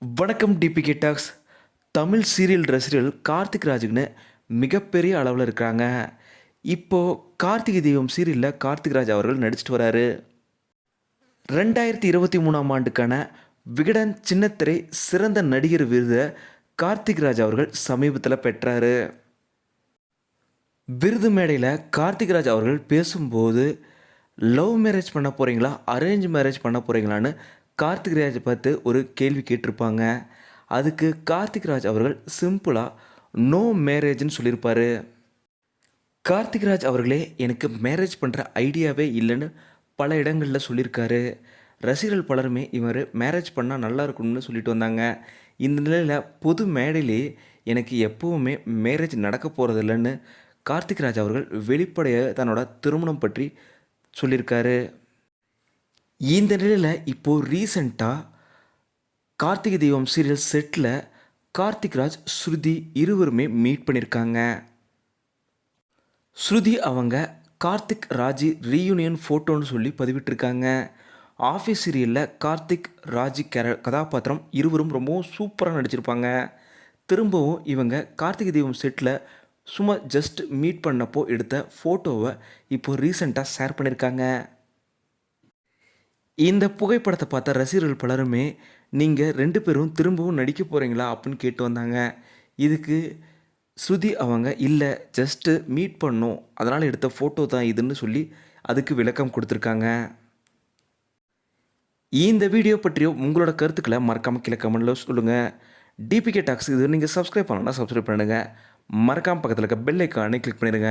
வணக்கம் DPK tax. Tamil serial ரசிகர்கள் கார்த்திக் ராஜுக்குன்னு மிகப்பெரிய அளவில் இருக்காங்க. இப்போது கார்த்திகை தீபம் சீரியலில் கார்த்திக் ராஜ் அவர்கள் நடிச்சிட்டு வராரு. 2023ஆம் ஆண்டுக்கான விகடன் சின்னத்திரை சிறந்த நடிகர் விருதை கார்த்திக் ராஜ் அவர்கள் சமீபத்தில் பெற்றார். விருது மேடையில் கார்த்திக் ராஜ் அவர்கள் பேசும்போது லவ் மேரேஜ் பண்ண போகிறீங்களா, அரேஞ்ச் மேரேஜ் பண்ண போகிறீங்களான்னு கார்த்திக் ராஜை பார்த்து ஒரு கேள்வி கேட்டிருப்பாங்க. அதுக்கு கார்த்திக் ராஜ் அவர்கள் சிம்பிளாக நோ மேரேஜ்னு சொல்லியிருப்பார். கார்த்திக் ராஜ் அவர்களே எனக்கு மேரேஜ் பண்ணுற ஐடியாவே இல்லைன்னு பல இடங்களில் சொல்லியிருக்காரு. ரசிகர்கள் பலருமே இவர் மேரேஜ் பண்ணால் நல்லா இருக்கணும்னு சொல்லிட்டு வந்தாங்க. இந்த நிலையில் பொது மேடையிலே எனக்கு எப்போவுமே மேரேஜ் நடக்க போகிறதில்லன்னு கார்த்திக் ராஜ் அவர்கள் வெளிப்படையாக தன்னோட திருமணம் பற்றி சொல்லியிருக்காரு. இந்த நிலையில் இப்போது ரீசெண்டாக கார்த்திகை தீபம் சீரியல் செட்டில் கார்த்திக் ராஜ், ஸ்ருதி இருவருமே மீட் பண்ணியிருக்காங்க. ஸ்ருதி அவங்க கார்த்திக் ராஜி ரீயூனியன் ஃபோட்டோன்னு சொல்லி பதிவிட்டிருக்காங்க. ஆஃபீஸ் சீரியலில் கார்த்திக் ராஜி கதாபாத்திரம் இருவரும் ரொம்பவும் சூப்பராக நடிச்சிருப்பாங்க. திரும்பவும் இவங்க கார்த்திகை தீபம் செட்டில் சும்மா ஜஸ்ட் மீட் பண்ணப்போ எடுத்த ஃபோட்டோவை இப்போது ரீசெண்டாக ஷேர் பண்ணியிருக்காங்க. இந்த புகைப்படத்தை பார்த்த ரசிகர்கள் பலருமே நீங்கள் 2 பேரும் திரும்பவும் நடிக்க போகிறீங்களா அப்படின்னு கேட்டு வந்தாங்க. இதுக்கு ஸ்ருதி அவங்க இல்லை, ஜஸ்ட்டு மீட் பண்ணோம், அதனால் எடுத்த ஃபோட்டோ தான் இதுன்னு சொல்லி அதுக்கு விளக்கம் கொடுத்துருக்காங்க. இந்த வீடியோ பற்றியோ உங்களோட கருத்துக்களை மறக்காமல் கீழே கமெண்ட்டில் சொல்லுங்கள். டிபிகே டாக்ஸ் இது நீங்கள் சப்ஸ்கிரைப் பண்ணணும்னா சப்ஸ்கிரைப் பண்ணுங்கள். மறக்காமல் பக்கத்தில் இருக்க பெல் ஐக்கானை கிளிக் பண்ணிடுங்க.